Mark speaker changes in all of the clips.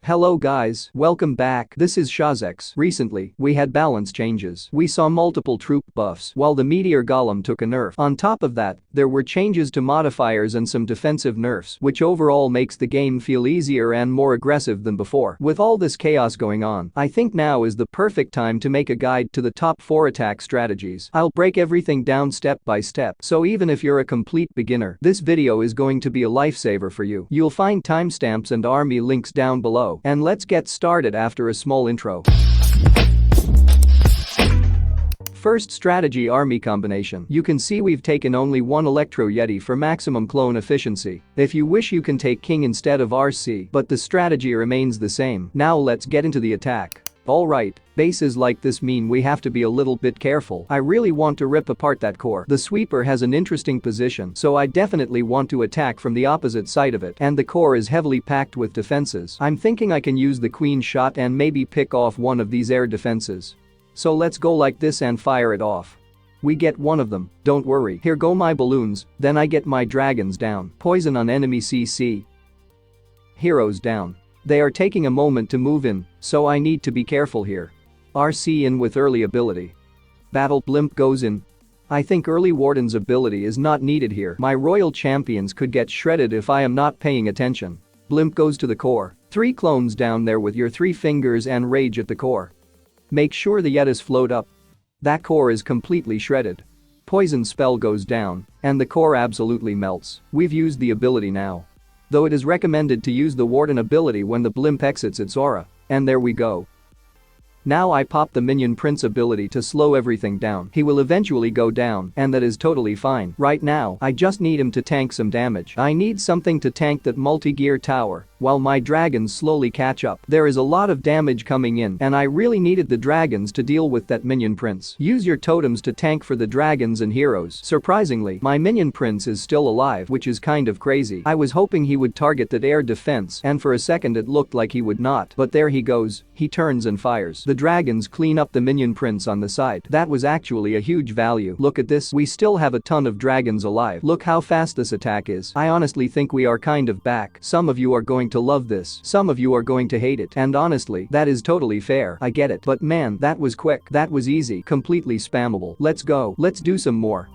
Speaker 1: Hello guys, welcome back. This is Shahzex. Recently, we had balance changes. We saw multiple troop buffs while the Meteor Golem took a nerf. On top of that, there were changes to modifiers and some defensive nerfs, which overall makes the game feel easier and more aggressive than before. With all this chaos going on, I think now is the perfect time to make a guide to the top 4 attack strategies. I'll break everything down step by step, so even if you're a complete beginner, this video is going to be a lifesaver for you. You'll find timestamps and army links down below. And let's get started after a small intro. First strategy, army combination. You can see we've taken only one Electro Yeti for maximum clone efficiency. If you wish you can take King instead of RC, but the strategy remains the same. Now let's get into the attack. Alright, bases like this mean we have to be a little bit careful. I really want to rip apart that core. The sweeper has an interesting position, so I definitely want to attack from the opposite side of it, and the core is heavily packed with defenses. I'm thinking I can use the queen shot and maybe pick off one of these air defenses. So let's go like this and fire it off. We get one of them, don't worry. Here go my balloons, then I get my dragons down. Poison on enemy CC. Heroes down. They are taking a moment to move in, so I need to be careful here. RC in with early ability. Battle blimp goes in. I think early warden's ability is not needed here. My royal champions could get shredded if I am not paying attention. Blimp goes to the core. 3 clones down there with your 3 fingers and rage at the core. Make sure the Yetis float up. That core is completely shredded. Poison spell goes down, and the core absolutely melts. We've used the ability now. Though it is recommended to use the warden ability when the blimp exits its aura. And there we go. Now I pop the minion prince ability to slow everything down. He will eventually go down, and that is totally fine. Right now, I just need him to tank some damage. I need something to tank that multi-gear tower, while my dragons slowly catch up. There is a lot of damage coming in, and I really needed the dragons to deal with that minion prince. Use your totems to tank for the dragons and heroes. Surprisingly, my minion prince is still alive, which is kind of crazy. I was hoping he would target that air defense, and for a second it looked like he would not, but there he goes. He turns and fires. The dragons clean up the minion prince on the side. That was actually a huge value. Look at this, we still have a ton of dragons alive. Look how fast this attack is. I honestly think we are kind of back. Some of you are going to love this. Some of you are going to hate it. And honestly, that is totally fair. I get it. But man, that was quick. That was easy. Completely spammable. Let's go. Let's do some more.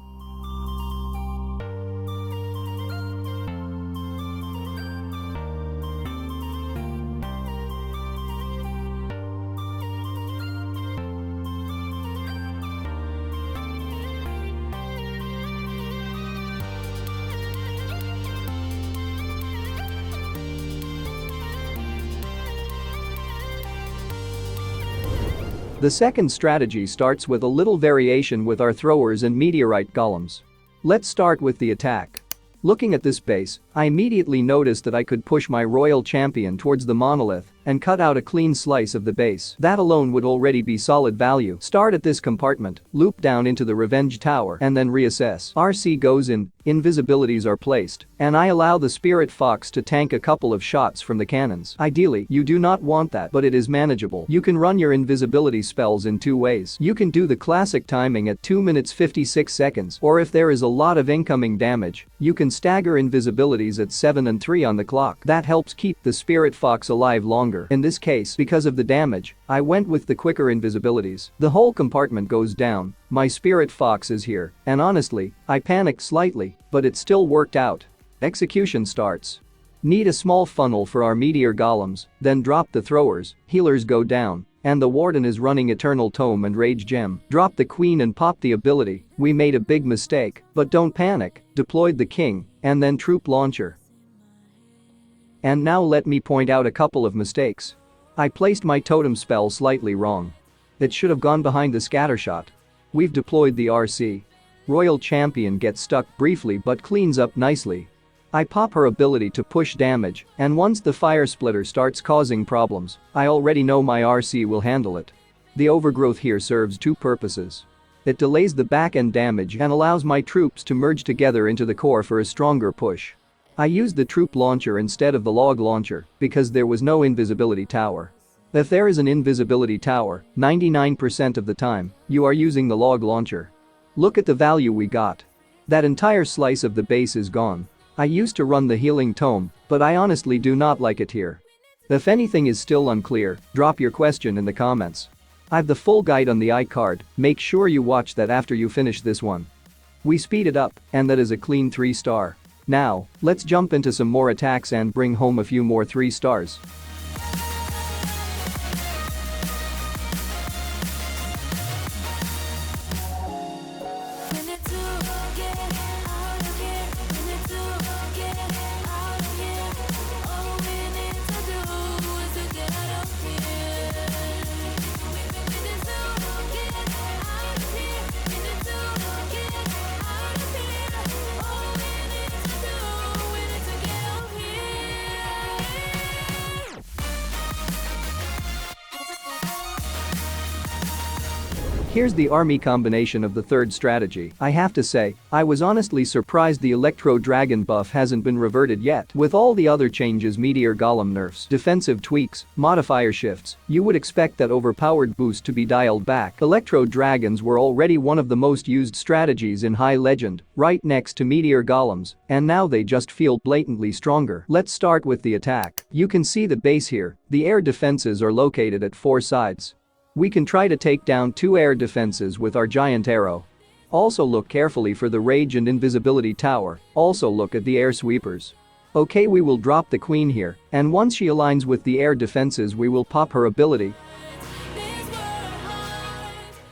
Speaker 1: The second strategy starts with a little variation with our throwers and meteorite golems. Let's start with the attack. Looking at this base, I immediately noticed that I could push my royal champion towards the monolith and cut out a clean slice of the base. That alone would already be solid value. Start at this compartment, loop down into the revenge tower, and then reassess. RC goes in, invisibilities are placed, and I allow the spirit fox to tank a couple of shots from the cannons. Ideally, you do not want that, but it is manageable. You can run your invisibility spells in 2 ways. You can do the classic timing at 2 minutes 56 seconds, or if there is a lot of incoming damage, you can stagger invisibilities at 7 and 3 on the clock. That helps keep the spirit fox alive longer. In this case, because of the damage, I went with the quicker invisibilities. The whole compartment goes down, my spirit fox is here, and honestly, I panicked slightly, but it still worked out. Execution starts. Need a small funnel for our meteor golems, then drop the throwers, healers go down, and the warden is running eternal tome and rage gem. Drop the queen and pop the ability. We made a big mistake, but don't panic. Deployed the king, and then troop launcher. And now let me point out a couple of mistakes. I placed my totem spell slightly wrong. It should have gone behind the scattershot. We've deployed the RC. Royal champion gets stuck briefly but cleans up nicely. I pop her ability to push damage, and once the fire splitter starts causing problems, I already know my RC will handle it. The overgrowth here serves 2 purposes. It delays the back-end damage and allows my troops to merge together into the core for a stronger push. I used the troop launcher instead of the log launcher because there was no invisibility tower. If there is an invisibility tower, 99% of the time, you are using the log launcher. Look at the value we got. That entire slice of the base is gone. I used to run the healing tome, but I honestly do not like it here. If anything is still unclear, drop your question in the comments. I've the full guide on the iCard, make sure you watch that after you finish this one. We speed it up, and that is a clean 3-star. Now, let's jump into some more attacks and bring home a few more 3 stars. Here's the army combination of the third strategy. I have to say, I was honestly surprised the Electro Dragon buff hasn't been reverted yet. With all the other changes, Meteor Golem nerfs, defensive tweaks, modifier shifts, you would expect that overpowered boost to be dialed back. Electro Dragons were already one of the most used strategies in High Legend, right next to Meteor Golems, and now they just feel blatantly stronger. Let's start with the attack. You can see the base here, the air defenses are located at 4 sides. We can try to take down 2 air defenses with our giant arrow. Also look carefully for the rage and invisibility tower, also look at the air sweepers. Okay, we will drop the queen here, and once she aligns with the air defenses we will pop her ability.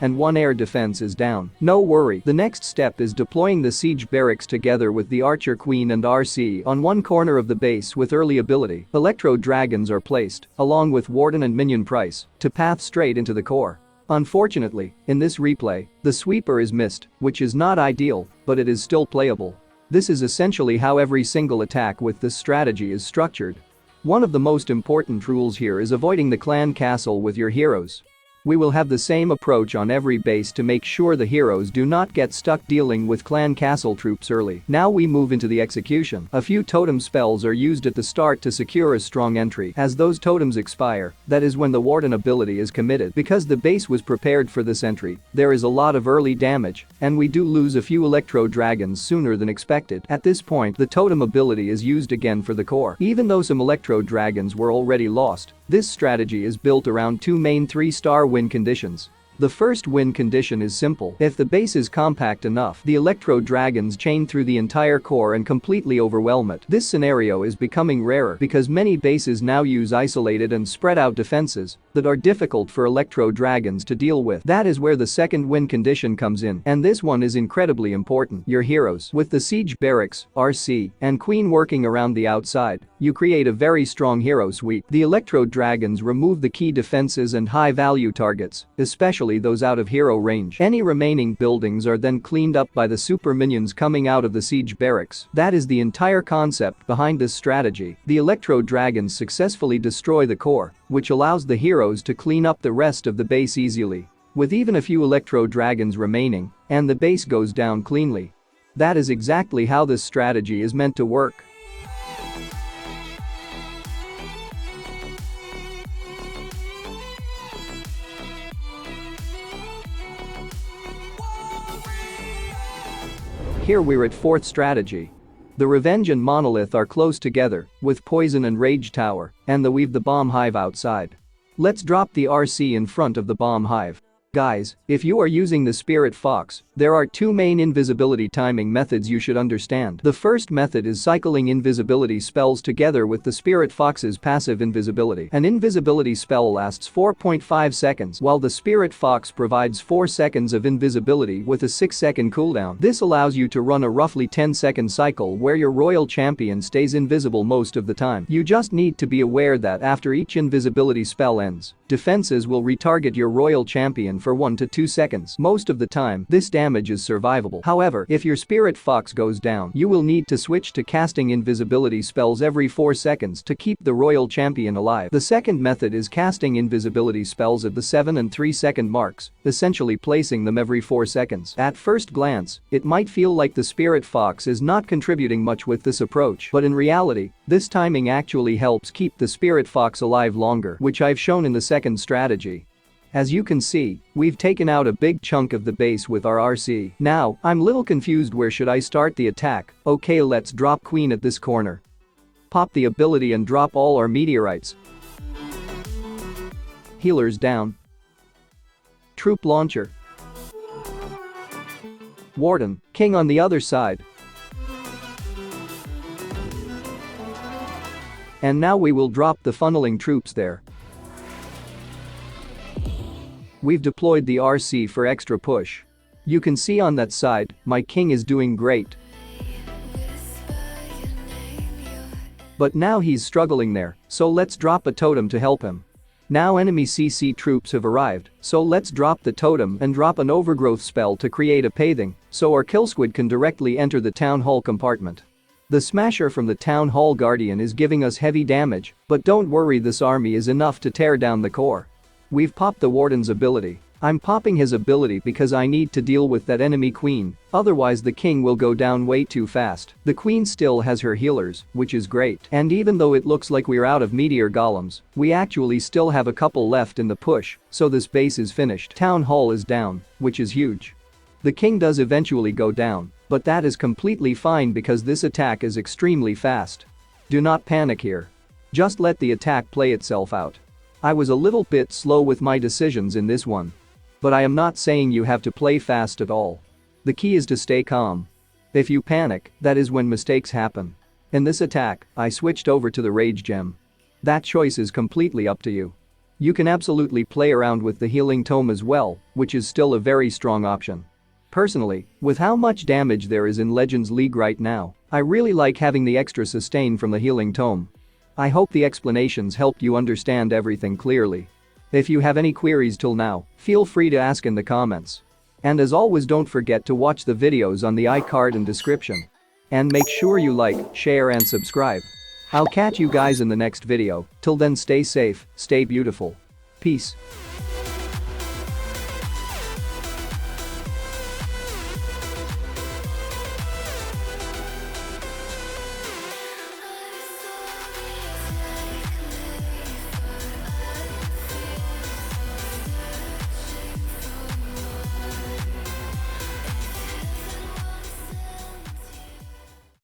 Speaker 1: And 1 air defense is down. No worry, the next step is deploying the siege barracks together with the archer queen and RC on one corner of the base with early ability. Electro dragons are placed, along with warden and minion price, to path straight into the core. Unfortunately, in this replay, the sweeper is missed, which is not ideal, but it is still playable. This is essentially how every single attack with this strategy is structured. One of the most important rules here is avoiding the clan castle with your heroes. We will have the same approach on every base to make sure the heroes do not get stuck dealing with clan castle troops early. Now we move into the execution. A few totem spells are used at the start to secure a strong entry. As those totems expire, that is when the warden ability is committed. Because the base was prepared for this entry, there is a lot of early damage, and we do lose a few electro dragons sooner than expected. At this point, the totem ability is used again for the core. Even though some electro dragons were already lost, this strategy is built around 2 main 3-star win conditions. The first win condition is simple. If the base is compact enough, the Electro Dragons chain through the entire core and completely overwhelm it. This scenario is becoming rarer because many bases now use isolated and spread out defenses that are difficult for Electro Dragons to deal with. That is where the second win condition comes in, and this one is incredibly important. Your heroes, with the siege barracks, RC, and queen working around the outside, you create a very strong hero sweep. The Electro Dragons remove the key defenses and high-value targets, especially those out of hero range. Any remaining buildings are then cleaned up by the super minions coming out of the siege barracks. That is the entire concept behind this strategy. The Electro Dragons successfully destroy the core, which allows the heroes to clean up the rest of the base easily. With even a few Electro Dragons remaining, and the base goes down cleanly. That is exactly how this strategy is meant to work. Here we're at 4th strategy. The Revenge and Monolith are close together, with Poison and Rage Tower, and the Weave the Bomb Hive outside. Let's drop the RC in front of the Bomb Hive. Guys, if you are using the Spirit Fox, there are 2 main invisibility timing methods you should understand. The first method is cycling invisibility spells together with the Spirit Fox's passive invisibility. An invisibility spell lasts 4.5 seconds while the Spirit Fox provides 4 seconds of invisibility with a 6-second cooldown. This allows you to run a roughly 10-second cycle where your royal champion stays invisible most of the time. You just need to be aware that after each invisibility spell ends, defenses will retarget your royal champion for 1 to 2 seconds. Most of the time, this damage is survivable. However, if your Spirit Fox goes down, you will need to switch to casting invisibility spells every 4 seconds to keep the royal champion alive. The second method is casting invisibility spells at the 7 and 3 second marks, essentially placing them every 4 seconds. At first glance, it might feel like the Spirit Fox is not contributing much with this approach, but in reality, this timing actually helps keep the Spirit Fox alive longer, which I've shown in the second strategy. As you can see, we've taken out a big chunk of the base with our RC. Now, I'm little confused, where should I start the attack? Okay, let's drop queen at this corner. Pop the ability and drop all our meteorites. Healers down. Troop launcher. Warden, king on the other side. And now we will drop the funneling troops there. We've deployed the RC for extra push. You can see on that side, my king is doing great. But now he's struggling there, so let's drop a totem to help him. Now enemy CC troops have arrived, so let's drop the totem and drop an overgrowth spell to create a pathing, so our kill squid can directly enter the town hall compartment. The smasher from the town hall guardian is giving us heavy damage, but don't worry, this army is enough to tear down the core. We've popped the warden's ability. I'm popping his ability because I need to deal with that enemy queen, otherwise the king will go down way too fast. The queen still has her healers, which is great. And even though it looks like we're out of meteor golems, we actually still have a couple left in the push, so this base is finished. Town hall is down, which is huge. The king does eventually go down, but that is completely fine because this attack is extremely fast. Do not panic here. Just let the attack play itself out. I was a little bit slow with my decisions in this one. But I am not saying you have to play fast at all. The key is to stay calm. If you panic, that is when mistakes happen. In this attack, I switched over to the rage gem. That choice is completely up to you. You can absolutely play around with the healing tome as well, which is still a very strong option. Personally, with how much damage there is in Legends League right now, I really like having the extra sustain from the healing tome. I hope the explanations helped you understand everything clearly. If you have any queries till now, feel free to ask in the comments. And as always, don't forget to watch the videos on the iCard and description. And make sure you like, share and subscribe. I'll catch you guys in the next video. Till then, stay safe, stay beautiful. Peace.